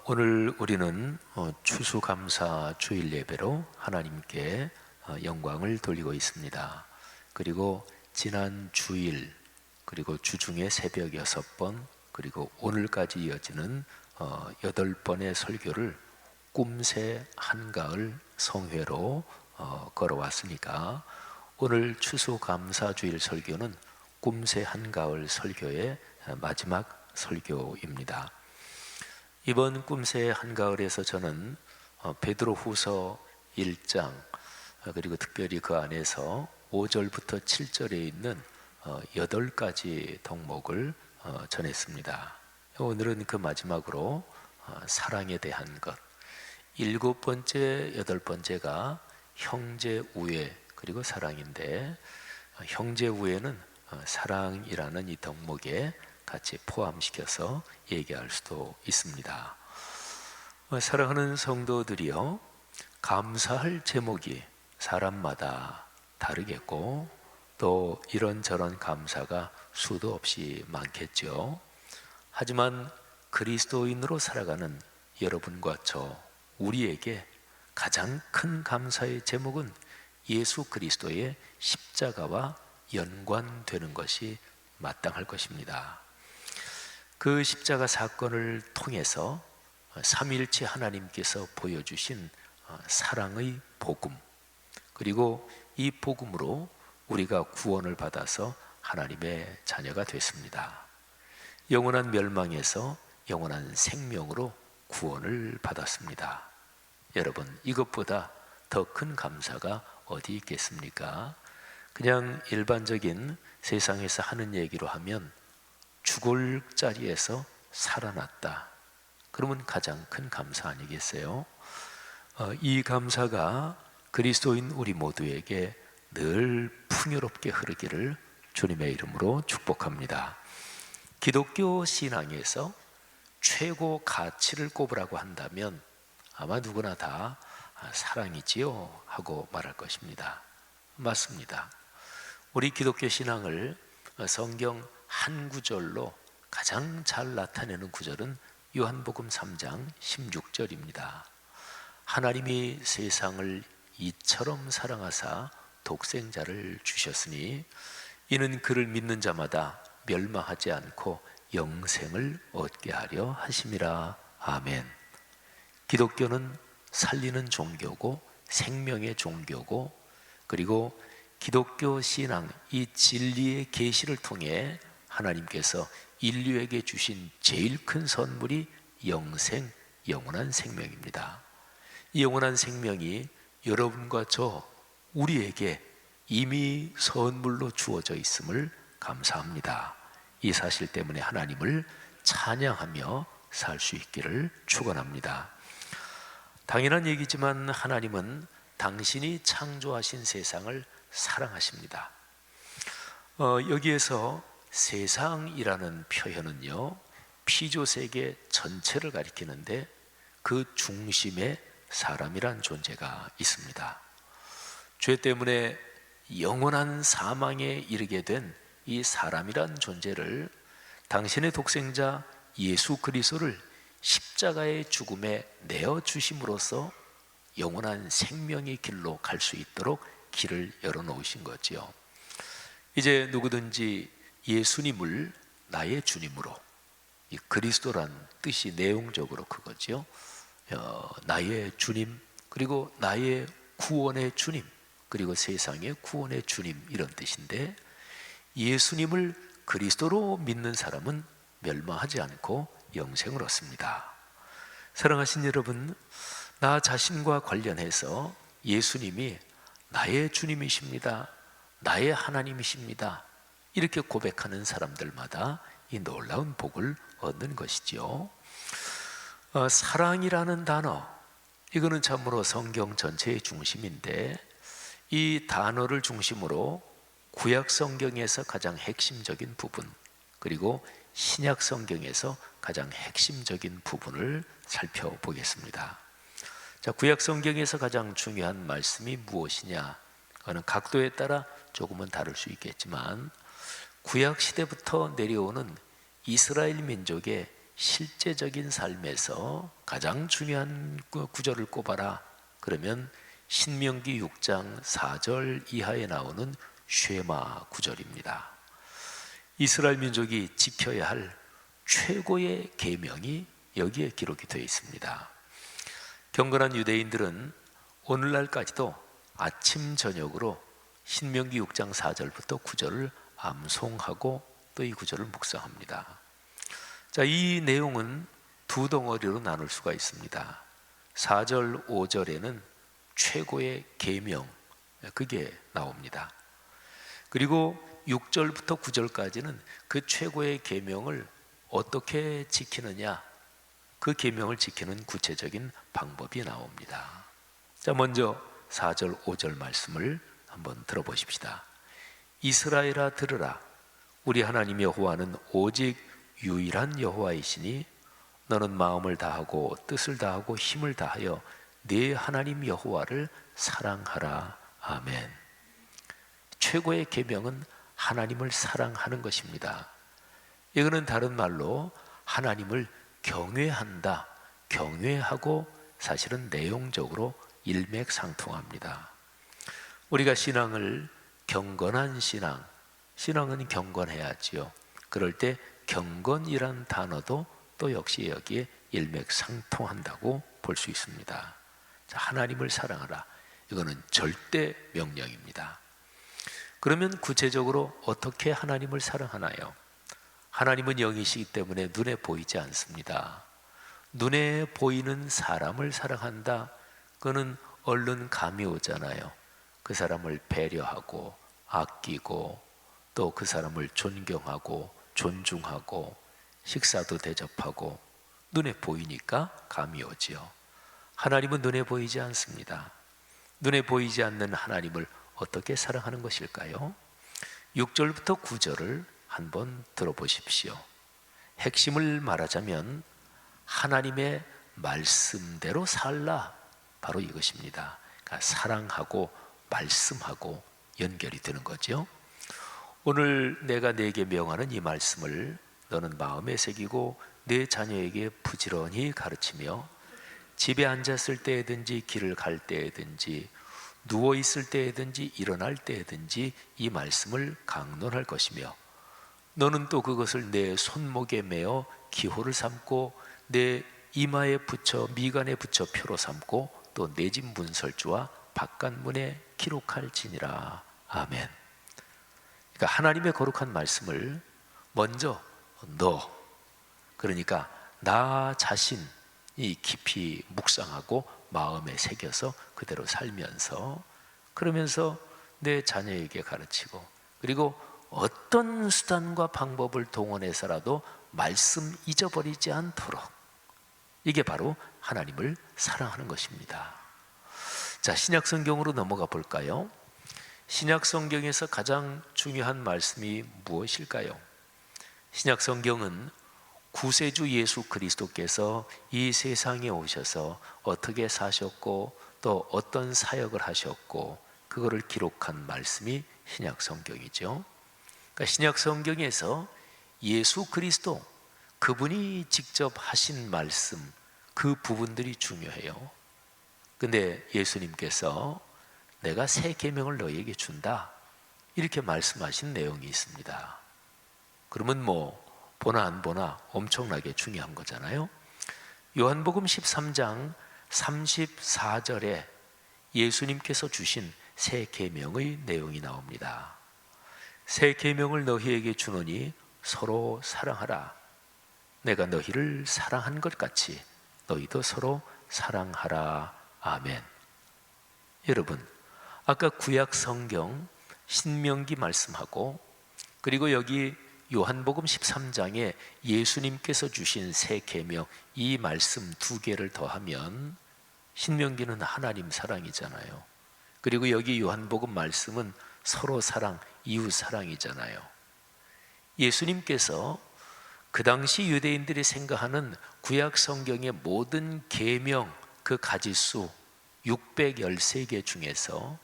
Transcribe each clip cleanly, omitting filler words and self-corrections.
오늘 우리는 추수감사 주일 예배로 하나님께 영광을 돌리고 있습니다. 그리고 지난 주일, 그리고 주중에 새벽 6번, 그리고 오늘까지 이어지는 8번의 설교를 꿈새 한가을 성회로 걸어왔으니까 오늘 추수감사 주일 설교는 꿈새 한가을 설교의 마지막 설교입니다. 이번 꿈새 한가을에서 저는 베드로후서 1장 그리고 특별히 그 안에서 5절부터 7절에 있는 8가지 덕목을 전했습니다. 오늘은 그 마지막으로 사랑에 대한 것, 7번째, 8번째가 형제 우애 그리고 사랑인데, 형제 우애는 사랑이라는 이 덕목에 같이 포함시켜서 얘기할 수도 있습니다. 사랑하는 성도들이요, 감사할 제목이 사람마다 다르겠고 또 이런저런 감사가 수도 없이 많겠죠. 하지만 그리스도인으로 살아가는 여러분과 저 우리에게 가장 큰 감사의 제목은 예수 그리스도의 십자가와 연관되는 것이 마땅할 것입니다. 그 십자가 사건을 통해서 삼위일체 하나님께서 보여주신 사랑의 복음, 그리고 이 복음으로 우리가 구원을 받아서 하나님의 자녀가 됐습니다. 영원한 멸망에서 영원한 생명으로 구원을 받았습니다. 여러분, 이것보다 더 큰 감사가 어디 있겠습니까? 그냥 일반적인 세상에서 하는 얘기로 하면 죽을 자리에서 살아났다. 그러면 가장 큰 감사 아니겠어요? 이 감사가 그리스도인 우리 모두에게 늘 풍요롭게 흐르기를 주님의 이름으로 축복합니다. 기독교 신앙에서 최고 가치를 꼽으라고 한다면 아마 누구나 다 사랑이지요 하고 말할 것입니다. 맞습니다. 우리 기독교 신앙을 성경 한 구절로 가장 잘 나타내는 구절은 요한복음 3장 16절입니다. 하나님이 세상을 이처럼 사랑하사 독생자를 주셨으니 이는 그를 믿는 자마다 멸망하지 않고 영생을 얻게 하려 하심이라. 아멘. 기독교는 살리는 종교고 생명의 종교고, 그리고 기독교 신앙 이 진리의 계시를 통해 하나님께서 인류에게 주신 제일 큰 선물이 영생, 영원한 생명입니다. 이 영원한 생명이 여러분과 저 우리에게 이미 선물로 주어져 있음을 감사합니다. 이 사실 때문에 하나님을 찬양하며 살 수 있기를 축원합니다. 당연한 얘기지만 하나님은 당신이 창조하신 세상을 사랑하십니다. 여기에서 세상이라는 표현은요, 피조세계 전체를 가리키는데 그 중심에 사람이란 존재가 있습니다. 죄 때문에 영원한 사망에 이르게 된 이 사람이란 존재를 당신의 독생자 예수 그리스도를 십자가의 죽음에 내어주심으로써 영원한 생명의 길로 갈 수 있도록 길을 열어놓으신 거지요. 이제 누구든지 예수님을 나의 주님으로, 이 그리스도란 뜻이 내용적으로 그거지요. 나의 주님, 그리고 나의 구원의 주님, 그리고 세상의 구원의 주님, 이런 뜻인데, 예수님을 그리스도로 믿는 사람은 멸망하지 않고 영생을 얻습니다. 사랑하신 여러분, 나 자신과 관련해서 예수님이 나의 주님이십니다, 나의 하나님이십니다, 이렇게 고백하는 사람들마다 이 놀라운 복을 얻는 것이죠. 사랑이라는 단어, 이거는 참으로 성경 전체의 중심인데, 이 단어를 중심으로 구약 성경에서 가장 핵심적인 부분, 그리고 신약 성경에서 가장 핵심적인 부분을 살펴보겠습니다. 자, 구약 성경에서 가장 중요한 말씀이 무엇이냐? 그거는 각도에 따라 조금은 다를 수 있겠지만, 구약 시대부터 내려오는 이스라엘 민족의 실제적인 삶에서 가장 중요한 구절을 꼽아라. 그러면 신명기 6장 4절 이하에 나오는 쉐마 구절입니다. 이스라엘 민족이 지켜야 할 최고의 계명이 여기에 기록이 되어 있습니다. 경건한 유대인들은 오늘날까지도 아침 저녁으로 신명기 6장 4절부터 9절을 암송하고 또 이 구절을 묵상합니다. 자, 이 내용은 두 덩어리로 나눌 수가 있습니다. 4절, 5절에는 최고의 계명, 그게 나옵니다. 그리고 6절부터 9절까지는 그 최고의 계명을 어떻게 지키느냐, 그 계명을 지키는 구체적인 방법이 나옵니다. 자, 먼저 4절, 5절 말씀을 한번 들어보십시다. 이스라엘아 들으라. 우리 하나님 여호와는 오직 유일한 여호와이시니 너는 마음을 다하고 뜻을 다하고 힘을 다하여 네 하나님 여호와를 사랑하라. 아멘. 최고의 계명은 하나님을 사랑하는 것입니다. 이거는 다른 말로 하나님을 경외한다, 경외하고 사실은 내용적으로 일맥상통합니다. 우리가 신앙을 경건한 신앙은 경건해야지요. 그럴 때 경건이란 단어도 또 역시 여기에 일맥상통한다고 볼 수 있습니다. 자, 하나님을 사랑하라. 이거는 절대 명령입니다. 그러면 구체적으로 어떻게 하나님을 사랑하나요? 하나님은 영이시기 때문에 눈에 보이지 않습니다. 눈에 보이는 사람을 사랑한다. 그거는 얼른 감이 오잖아요. 그 사람을 배려하고 아끼고 또 그 사람을 존경하고 존중하고 식사도 대접하고 눈에 보이니까 감이 오지요. 하나님은 눈에 보이지 않습니다. 눈에 보이지 않는 하나님을 어떻게 사랑하는 것일까요? 6절부터 9절을 한번 들어보십시오. 핵심을 말하자면 하나님의 말씀대로 살라, 바로 이것입니다. 그러니까 사랑하고 말씀하고 연결이 되는 거죠. 오늘 내가 네게 명하는 이 말씀을 너는 마음에 새기고 내 자녀에게 부지런히 가르치며 집에 앉았을 때든지 길을 갈 때든지 누워 있을 때든지 일어날 때든지 이 말씀을 강론할 것이며 너는 또 그것을 내 손목에 매어 기호를 삼고 내 이마에 붙여 미간에 붙여 표로 삼고 또 내 집 문설주와 바깥문에 기록할지니라. 아멘. 그러니까 하나님의 거룩한 말씀을 먼저 너, 그러니까 나 자신이 깊이 묵상하고 마음에 새겨서 그대로 살면서 그러면서 내 자녀에게 가르치고 그리고 어떤 수단과 방법을 동원해서라도 말씀 잊어버리지 않도록, 이게 바로 하나님을 사랑하는 것입니다. 자, 신약 성경으로 넘어가 볼까요? 신약 성경에서 가장 중요한 말씀이 무엇일까요? 신약 성경은 구세주 예수 그리스도께서 이 세상에 오셔서 어떻게 사셨고 또 어떤 사역을 하셨고 그거를 기록한 말씀이 신약 성경이죠. 그러니까 신약 성경에서 예수 그리스도, 그분이 직접 하신 말씀, 그 부분들이 중요해요. 근데 예수님께서 내가 새 계명을 너희에게 준다, 이렇게 말씀하신 내용이 있습니다. 그러면 뭐 보나 안 보나 엄청나게 중요한 거잖아요. 요한복음 13장 34절에 예수님께서 주신 새 계명의 내용이 나옵니다. 새 계명을 너희에게 주노니 서로 사랑하라. 내가 너희를 사랑한 것 같이 너희도 서로 사랑하라. 아멘. 여러분, 아까 구약 성경 신명기 말씀하고 그리고 여기 요한복음 13장에 예수님께서 주신 새 계명, 이 말씀 두 개를 더하면 신명기는 하나님 사랑이잖아요. 그리고 여기 요한복음 말씀은 서로 사랑, 이웃 사랑이잖아요. 예수님께서 그 당시 유대인들이 생각하는 구약 성경의 모든 계명, 그 가지수 613개 중에서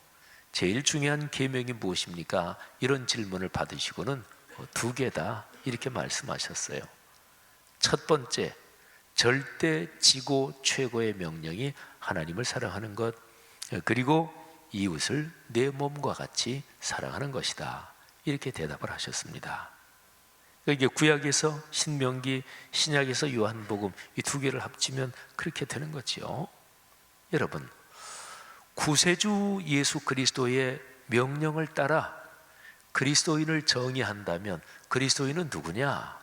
제일 중요한 계명이 무엇입니까? 이런 질문을 받으시고는 두 개다, 이렇게 말씀하셨어요. 첫 번째 절대 지고 최고의 명령이 하나님을 사랑하는 것, 그리고 이웃을 내 몸과 같이 사랑하는 것이다. 이렇게 대답을 하셨습니다. 이게 구약에서 신명기, 신약에서 요한복음 이 두 개를 합치면 그렇게 되는 거지요. 여러분, 구세주 예수 그리스도의 명령을 따라 그리스도인을 정의한다면 그리스도인은 누구냐?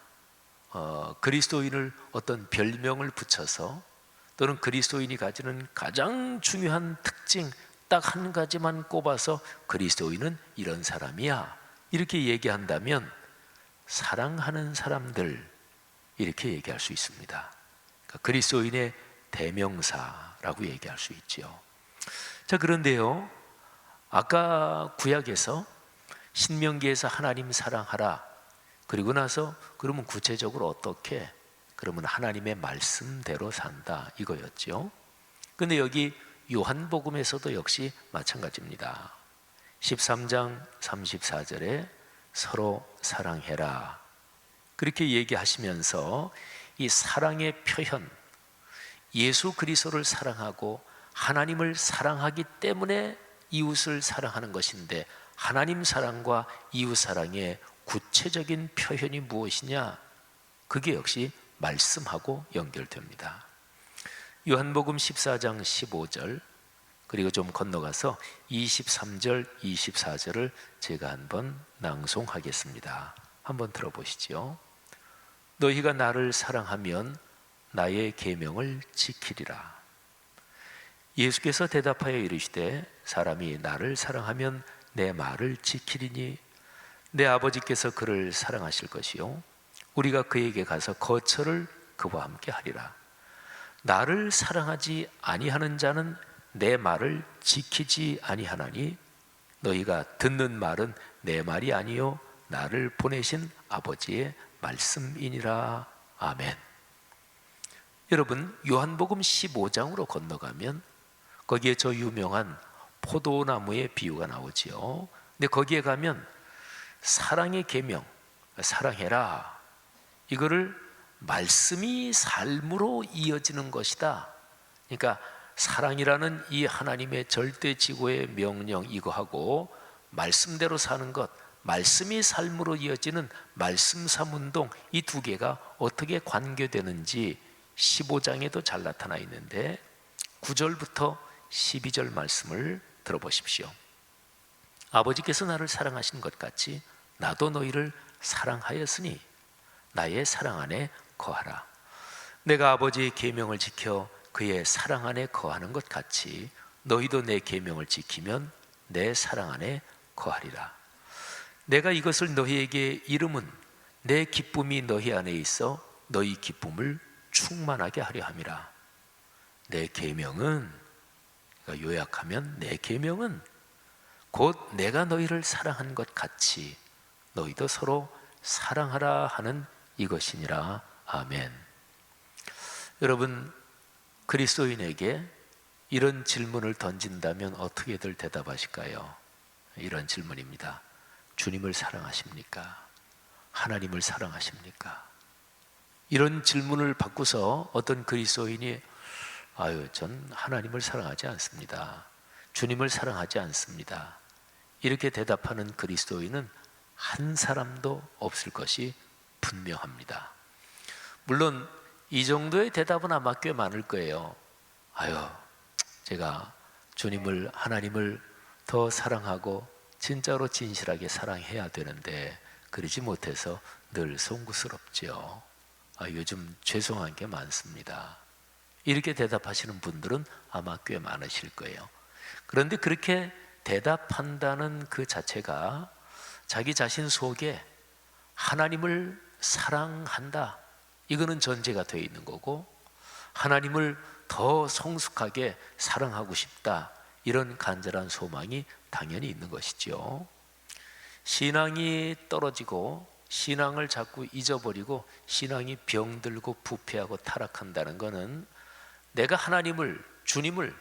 그리스도인을 어떤 별명을 붙여서 또는 그리스도인이 가지는 가장 중요한 특징 딱 한 가지만 꼽아서 그리스도인은 이런 사람이야 이렇게 얘기한다면 사랑하는 사람들 이렇게 얘기할 수 있습니다. 그러니까 그리스도인의 대명사라고 얘기할 수 있죠. 자, 그런데요, 아까 구약에서 신명기에서 하나님 사랑하라 그리고 나서 그러면 구체적으로 어떻게? 그러면 하나님의 말씀대로 산다 이거였죠. 근데 여기 요한복음에서도 역시 마찬가지입니다. 13장 34절에 서로 사랑해라 그렇게 얘기하시면서 이 사랑의 표현, 예수 그리스도를 사랑하고 하나님을 사랑하기 때문에 이웃을 사랑하는 것인데 하나님 사랑과 이웃 사랑의 구체적인 표현이 무엇이냐? 그게 역시 말씀하고 연결됩니다. 요한복음 14장 15절 그리고 좀 건너가서 23절, 24절을 제가 한번 낭송하겠습니다. 한번 들어보시죠. 너희가 나를 사랑하면 나의 계명을 지키리라. 예수께서 대답하여 이르시되 사람이 나를 사랑하면 내 말을 지키리니 내 아버지께서 그를 사랑하실 것이요 우리가 그에게 가서 거처를 그와 함께 하리라. 나를 사랑하지 아니하는 자는 내 말을 지키지 아니하나니 너희가 듣는 말은 내 말이 아니요 나를 보내신 아버지의 말씀이니라. 아멘. 여러분, 요한복음 15장으로 건너가면 거기에 저 유명한 포도나무의 비유가 나오지요. 근데 거기에 가면 사랑의 계명, 사랑해라, 이거를 말씀이 삶으로 이어지는 것이다. 그러니까 사랑이라는 이 하나님의 절대지고의 명령 이거하고 말씀대로 사는 것, 말씀이 삶으로 이어지는 말씀 삼운동 이 두 개가 어떻게 관계되는지 15장에도 잘 나타나 있는데 9절부터 12절 말씀을 들어보십시오. 아버지께서 나를 사랑하신 것 같이 나도 너희를 사랑하였으니 나의 사랑 안에 거하라. 내가 아버지의 계명을 지켜 그의 사랑 안에 거하는 것 같이 너희도 내 계명을 지키면 내 사랑 안에 거하리라. 내가 이것을 너희에게 이름은 내 기쁨이 너희 안에 있어 너희 기쁨을 충만하게 하려 함이라. 내 계명은, 그러니까 요약하면 내 계명은 곧 내가 너희를 사랑한 것 같이 너희도 서로 사랑하라 하는 이것이니라. 아멘. 여러분, 그리스도인에게 이런 질문을 던진다면 어떻게들 대답하실까요? 이런 질문입니다. 주님을 사랑하십니까? 하나님을 사랑하십니까? 이런 질문을 받고서 어떤 그리스도인이 전 하나님을 사랑하지 않습니다. 주님을 사랑하지 않습니다. 이렇게 대답하는 그리스도인은 한 사람도 없을 것이 분명합니다. 물론 이 정도의 대답은 아마 꽤 많을 거예요. 제가 주님을, 하나님을 더 사랑하고 진짜로 진실하게 사랑해야 되는데 그러지 못해서 늘 송구스럽죠. 요즘 죄송한 게 많습니다. 이렇게 대답하시는 분들은 아마 꽤 많으실 거예요. 그런데 그렇게 대답한다는 그 자체가 자기 자신 속에 하나님을 사랑한다, 이거는 전제가 되어 있는 거고, 하나님을 더 성숙하게 사랑하고 싶다, 이런 간절한 소망이 당연히 있는 것이죠. 신앙이 떨어지고 신앙을 자꾸 잊어버리고 신앙이 병들고 부패하고 타락한다는 것은 내가 하나님을, 주님을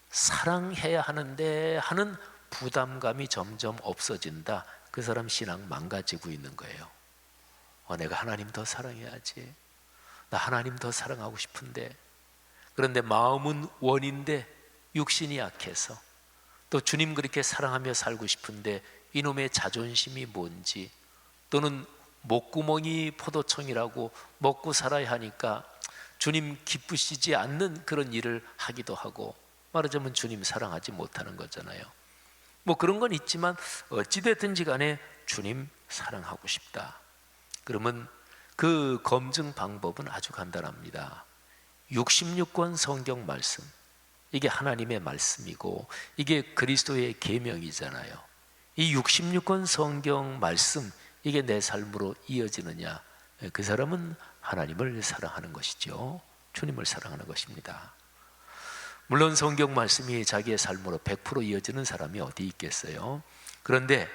사랑해야 하는데 하는 부담감이 점점 없어진다. 그 사람 신앙 망가지고 있는 거예요. 내가 하나님 더 사랑해야지, 나 하나님 더 사랑하고 싶은데, 그런데 마음은 원인데 육신이 약해서, 또 주님 그렇게 사랑하며 살고 싶은데 이놈의 자존심이 뭔지, 또는 목구멍이 포도청이라고 먹고 살아야 하니까 주님 기쁘시지 않는 그런 일을 하기도 하고, 말하자면 주님 사랑하지 못하는 거잖아요. 뭐 그런 건 있지만 어찌됐든지 간에 주님 사랑하고 싶다. 그러면 그 검증 방법은 아주 간단합니다. 66권 성경 말씀, 이게 하나님의 말씀이고 이게 그리스도의 계명이잖아요. 이 66권 성경 말씀, 이게 내 삶으로 이어지느냐, 그 사람은 하나님을 사랑하는 것이죠. 주님을 사랑하는 것입니다. 물론 성경 말씀이 자기의 삶으로 100% 이어지는 사람이 어디 있겠어요? 그런데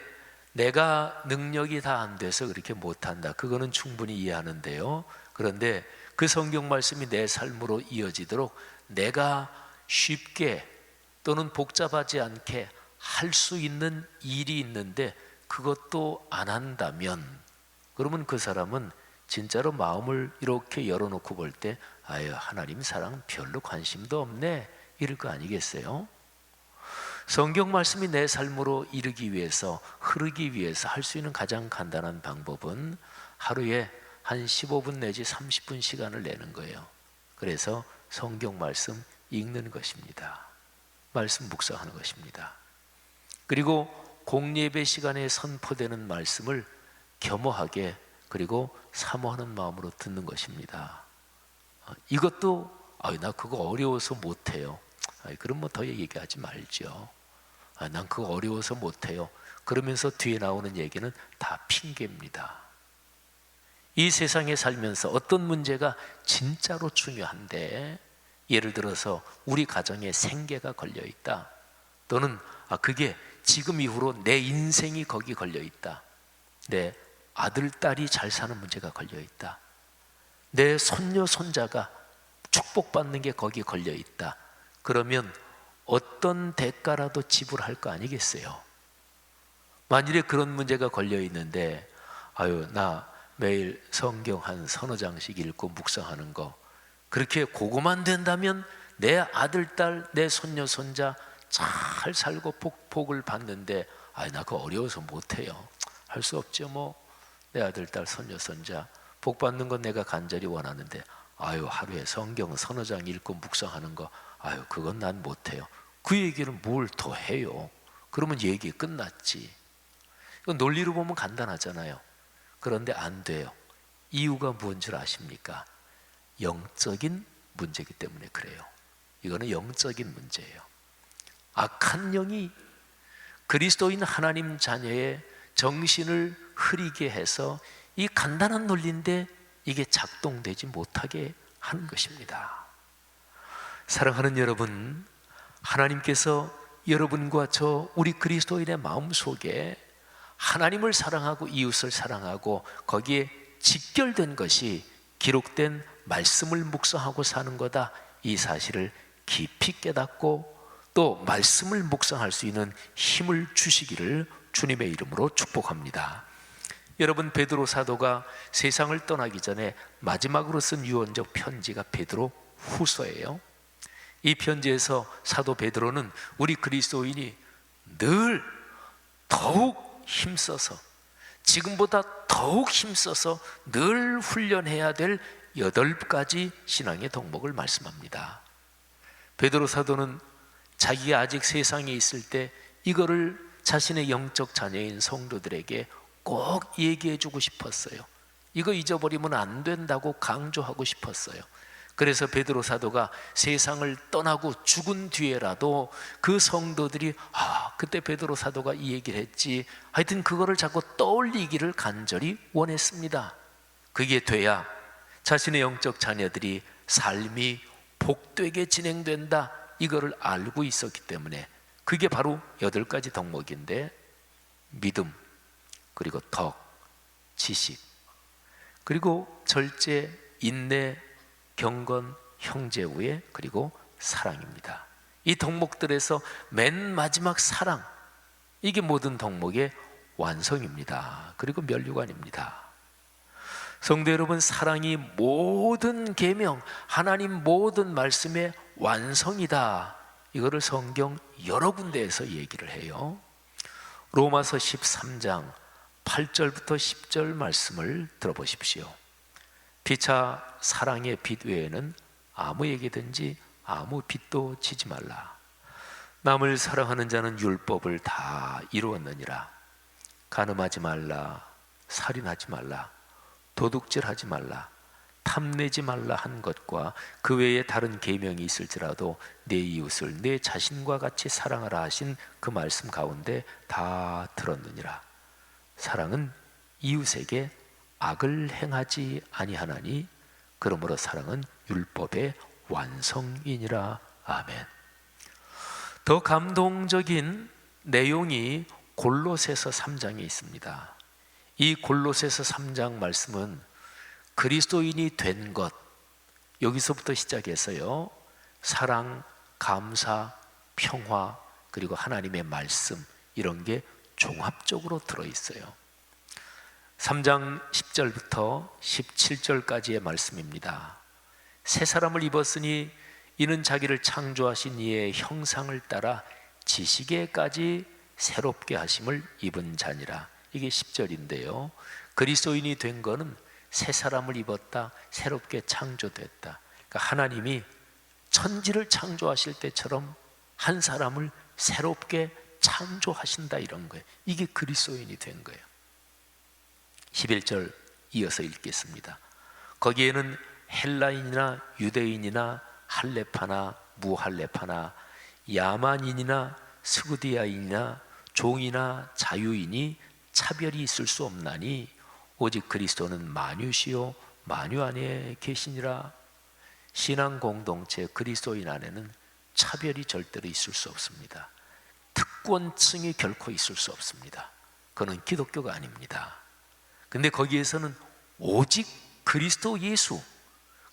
내가 능력이 다 안 돼서 그렇게 못한다, 그거는 충분히 이해하는데요. 그런데 그 성경 말씀이 내 삶으로 이어지도록 내가 쉽게 또는 복잡하지 않게 할 수 있는 일이 있는데 그것도 안 한다면, 그러면 그 사람은 진짜로 마음을 이렇게 열어놓고 볼 때 아유, 하나님 사랑 별로 관심도 없네, 이럴 거 아니겠어요? 성경 말씀이 내 삶으로 이르기 위해서, 흐르기 위해서 할 수 있는 가장 간단한 방법은 하루에 한 15분 내지 30분 시간을 내는 거예요. 그래서 성경 말씀 읽는 것입니다. 말씀 묵상하는 것입니다. 그리고 공예배 시간에 선포되는 말씀을 겸허하게 그리고 사모하는 마음으로 듣는 것입니다. 이것도 나 그거 어려워서 못해요. 그럼 뭐 더 얘기하지 말죠. 난 그거 어려워서 못해요. 그러면서 뒤에 나오는 얘기는 다 핑계입니다. 이 세상에 살면서 어떤 문제가 진짜로 중요한데, 예를 들어서 우리 가정에 생계가 걸려있다, 또는 그게 지금 이후로 내 인생이 거기 걸려있다, 내 아들, 딸이 잘 사는 문제가 걸려있다, 내 손녀, 손자가 축복받는 게 거기 걸려있다, 그러면 어떤 대가라도 지불할 거 아니겠어요? 만일에 그런 문제가 걸려있는데 나 매일 성경 한 서너 장씩 읽고 묵상하는 거, 그렇게 그거만 된다면 내 아들, 딸, 내 손녀, 손자 잘 살고 복을 받는데 나 그거 어려워서 못해요. 할 수 없죠. 뭐 내 아들, 딸, 손녀, 손자 복 받는 건 내가 간절히 원하는데 하루에 성경 서너 장 읽고 묵상하는 거 그건 난 못해요. 그 얘기를 뭘 더 해요? 그러면 얘기 끝났지. 이건 논리로 보면 간단하잖아요. 그런데 안 돼요. 이유가 뭔 줄 아십니까? 영적인 문제이기 때문에 그래요. 이거는 영적인 문제예요. 악한 영이 그리스도인 하나님 자녀의 정신을 흐리게 해서 이 간단한 논리인데 이게 작동되지 못하게 하는 것입니다. 사랑하는 여러분, 하나님께서 여러분과 우리 그리스도인의 마음속에 하나님을 사랑하고 이웃을 사랑하고 거기에 직결된 것이 기록된 말씀을 묵상하고 사는 거다, 이 사실을 깊이 깨닫고 또 말씀을 묵상할 수 있는 힘을 주시기를 주님의 이름으로 축복합니다. 여러분, 베드로 사도가 세상을 떠나기 전에 마지막으로 쓴 유언적 편지가 베드로 후서예요. 이 편지에서 사도 베드로는 우리 그리스도인이 늘 더욱 힘써서, 지금보다 더욱 힘써서 늘 훈련해야 될 8가지 신앙의 덕목을 말씀합니다. 베드로 사도는 자기가 아직 세상에 있을 때 이거를 자신의 영적 자녀인 성도들에게 꼭 얘기해 주고 싶었어요. 이거 잊어버리면 안 된다고 강조하고 싶었어요. 그래서 베드로 사도가 세상을 떠나고 죽은 뒤에라도 그 성도들이 그때 베드로 사도가 이 얘기를 했지, 하여튼 그거를 자꾸 떠올리기를 간절히 원했습니다. 그게 돼야 자신의 영적 자녀들이 삶이 복되게 진행된다, 이거를 알고 있었기 때문에 그게 바로 8가지 덕목인데, 믿음, 그리고 덕, 지식, 그리고 절제, 인내, 경건, 형제우애, 그리고 사랑입니다. 이 덕목들에서 맨 마지막 사랑, 이게 모든 덕목의 완성입니다. 그리고 면류관입니다. 성도 여러분, 사랑이 모든 계명, 하나님 모든 말씀의 완성이다. 이거를 성경 여러 군데에서 얘기를 해요. 로마서 13장 8절부터 10절 말씀을 들어보십시오. 피차 사랑의 빛 외에는 아무에게든지 아무 빛도 지지 말라. 남을 사랑하는 자는 율법을 다 이루었느니라. 간음하지 말라, 살인하지 말라, 도둑질하지 말라, 탐내지 말라 한 것과 그 외에 다른 계명이 있을지라도 내 이웃을 내 자신과 같이 사랑하라 하신 그 말씀 가운데 다 들었느니라. 사랑은 이웃에게 악을 행하지 아니하나니 그러므로 사랑은 율법의 완성이니라. 아멘. 더 감동적인 내용이 골로새서 3장에 있습니다. 이 골로새서 3장 말씀은 그리스도인이 된 것, 여기서부터 시작해서요, 사랑, 감사, 평화, 그리고 하나님의 말씀, 이런 게 종합적으로 들어있어요. 3장 10절부터 17절까지의 말씀입니다. 새 사람을 입었으니 이는 자기를 창조하신 이의 형상을 따라 지식에까지 새롭게 하심을 입은 자니라. 이게 10절인데요. 그리스도인이 된 거는 새 사람을 입었다, 새롭게 창조됐다. 그러니까 하나님이 천지를 창조하실 때처럼 한 사람을 새롭게 창조하신다, 이런 거예요. 이게 그리스도인이 된 거예요. 11절 이어서 읽겠습니다. 거기에는 헬라인이나 유대인이나 할레파나 무할레파나 야만인이나 스구디아인이나 종이나 자유인이 차별이 있을 수 없나니 오직 그리스도는 만유시요 만유 안에 계시니라. 신앙 공동체 그리스도인 안에는 차별이 절대로 있을 수 없습니다. 특권층이 결코 있을 수 없습니다. 그건 기독교가 아닙니다. 근데 거기에서는 오직 그리스도 예수,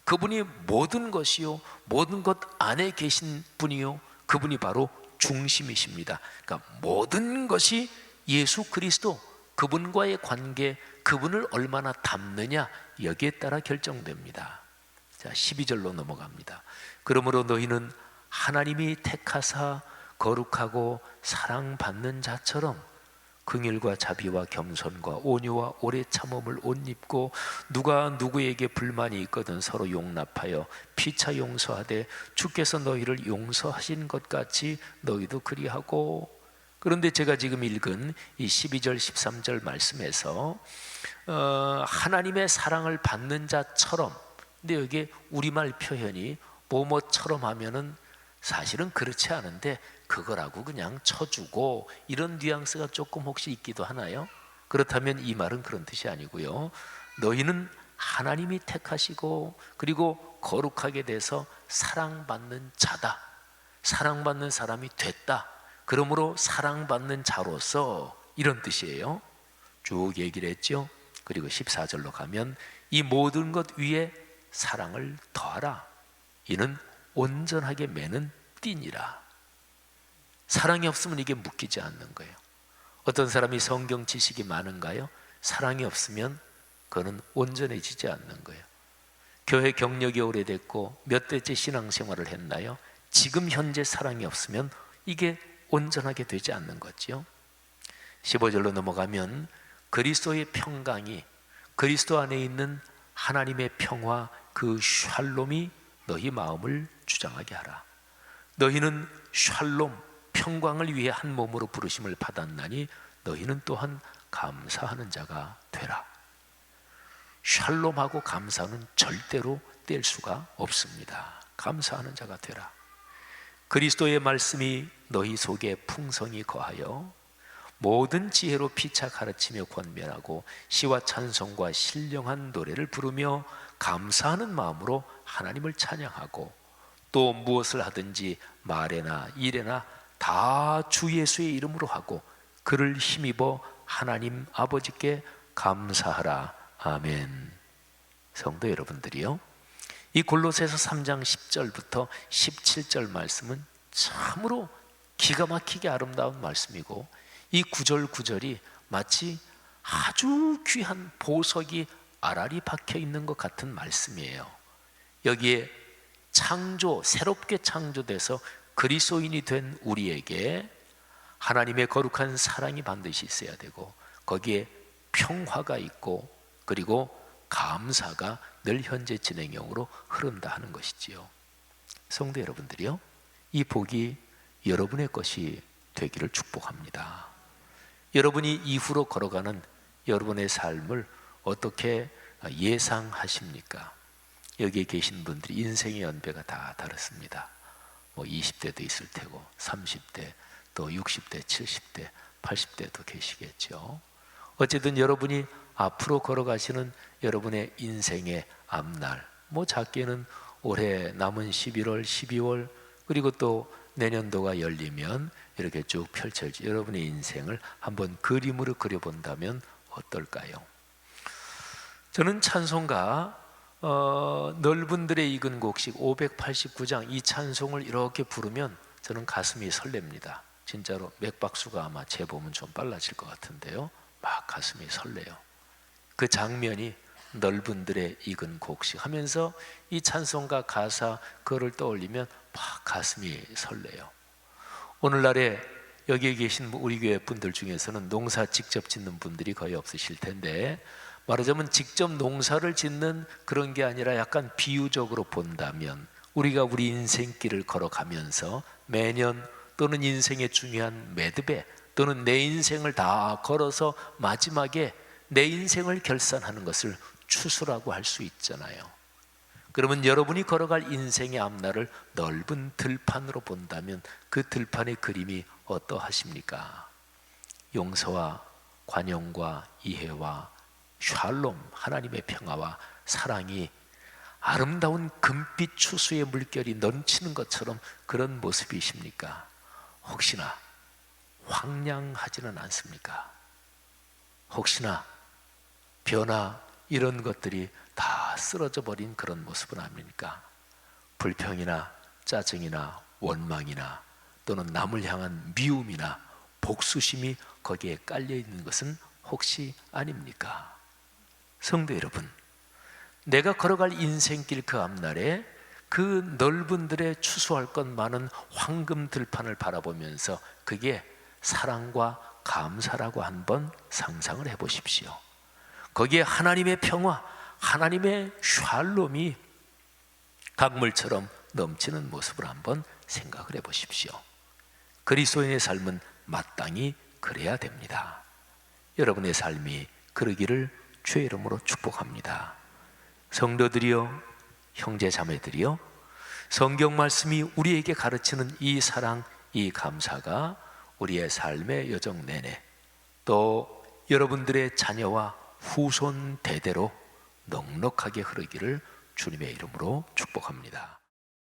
그분이 모든 것이요 모든 것 안에 계신 분이요, 그분이 바로 중심이십니다. 그러니까 모든 것이 예수 그리스도, 그분과의 관계, 그분을 얼마나 닮느냐, 여기에 따라 결정됩니다. 자, 12절로 넘어갑니다. 그러므로 너희는 하나님이 택하사 거룩하고 사랑받는 자처럼 긍휼과 자비와 겸손과 온유와 오래 참음을 옷 입고 누가 누구에게 불만이 있거든 서로 용납하여 피차 용서하되 주께서 너희를 용서하신 것 같이 너희도 그리하고. 그런데 제가 지금 읽은 이 12절 13절 말씀에서 하나님의 사랑을 받는 자처럼, 근데 여기에 우리말 표현이 뭐뭐처럼 하면은 사실은 그렇지 않은데 그거라고 그냥 쳐주고 이런 뉘앙스가 조금 혹시 있기도 하나요? 그렇다면 이 말은 그런 뜻이 아니고요, 너희는 하나님이 택하시고 그리고 거룩하게 돼서 사랑받는 자다, 사랑받는 사람이 됐다, 그러므로 사랑받는 자로서, 이런 뜻이에요. 쭉 얘기를 했죠. 그리고 14절로 가면 이 모든 것 위에 사랑을 더하라. 이는 온전하게 매는 띠니라. 사랑이 없으면 이게 묶이지 않는 거예요. 어떤 사람이 성경 지식이 많은가요? 사랑이 없으면 그거는 온전해지지 않는 거예요. 교회 경력이 오래됐고 몇 대째 신앙생활을 했나요? 지금 현재 사랑이 없으면 이게 온전하게 되지 않는 거죠. 15절로 넘어가면 그리스도의 평강이, 그리스도 안에 있는 하나님의 평화, 그 샬롬이 너희 마음을 주장하게 하라. 너희는 샬롬, 평강을 위해 한 몸으로 부르심을 받았나니 너희는 또한 감사하는 자가 되라. 샬롬하고 감사는 절대로 뗄 수가 없습니다. 감사하는 자가 되라. 그리스도의 말씀이 너희 속에 풍성히 거하여 모든 지혜로 피차 가르치며 권면하고 시와 찬송과 신령한 노래를 부르며 감사하는 마음으로 하나님을 찬양하고 또 무엇을 하든지 말에나 일에나 다 주 예수의 이름으로 하고 그를 힘입어 하나님 아버지께 감사하라. 아멘. 성도 여러분들이요, 이 골로새서 3장 10절부터 17절 말씀은 참으로 기가 막히게 아름다운 말씀이고 이 9절 9절이 마치 아주 귀한 보석이 알알이 박혀 있는 것 같은 말씀이에요. 여기에 창조, 새롭게 창조돼서 그리스도인이 된 우리에게 하나님의 거룩한 사랑이 반드시 있어야 되고, 거기에 평화가 있고, 그리고 감사가 늘 현재 진행형으로 흐른다 하는 것이지요. 성도 여러분들이요, 이 복이 여러분의 것이 되기를 축복합니다. 여러분이 이후로 걸어가는 여러분의 삶을 어떻게 예상하십니까? 여기에 계신 분들이 인생의 연배가 다 다릅니다. 20대도 있을 테고 30대, 또 60대, 70대, 80대도 계시겠죠. 어쨌든 여러분이 앞으로 걸어가시는 여러분의 인생의 앞날, 작게는 올해 남은 11월, 12월, 그리고 또 내년도가 열리면 이렇게 쭉 펼쳐질 여러분의 인생을 한번 그림으로 그려본다면 어떨까요? 저는 찬송가 넓은 들의 익은 곡식 589장 이 찬송을 이렇게 부르면 저는 가슴이 설렙니다. 진짜로 맥박수가 아마 재보면 좀 빨라질 것 같은데요, 막 가슴이 설레요. 그 장면이 넓은 들의 익은 곡식 하면서 이 찬송가 가사 그거를 떠올리면 막 가슴이 설레요. 오늘날에 여기에 계신 우리 교회 분들 중에서는 농사 직접 짓는 분들이 거의 없으실 텐데, 말하자면 직접 농사를 짓는 그런 게 아니라 약간 비유적으로 본다면, 우리가 우리 인생길을 걸어가면서 매년 또는 인생의 중요한 매듭에 또는 내 인생을 다 걸어서 마지막에 내 인생을 결산하는 것을 추수라고 할 수 있잖아요. 그러면 여러분이 걸어갈 인생의 앞날을 넓은 들판으로 본다면 그 들판의 그림이 어떠하십니까? 용서와 관용과 이해와 샬롬, 하나님의 평화와 사랑이 아름다운 금빛 추수의 물결이 넘치는 것처럼 그런 모습이십니까? 혹시나 황량하지는 않습니까? 혹시나 변화 이런 것들이 다 쓰러져 버린 그런 모습은 아닙니까? 불평이나 짜증이나 원망이나 또는 남을 향한 미움이나 복수심이 거기에 깔려 있는 것은 혹시 아닙니까? 성도 여러분, 내가 걸어갈 인생길 그 앞날에 그 넓은 들에 추수할 것 많은 황금 들판을 바라보면서 그게 사랑과 감사라고 한번 상상을 해보십시오. 거기에 하나님의 평화, 하나님의 샬롬이 강물처럼 넘치는 모습을 한번 생각을 해보십시오. 그리스도인의 삶은 마땅히 그래야 됩니다. 여러분의 삶이 그러기를 주의 이름으로 축복합니다. 성도들이여, 형제 자매들이여, 성경 말씀이 우리에게 가르치는 이 사랑, 이 감사가 우리의 삶의 여정 내내 또 여러분들의 자녀와 후손 대대로 넉넉하게 흐르기를 주님의 이름으로 축복합니다.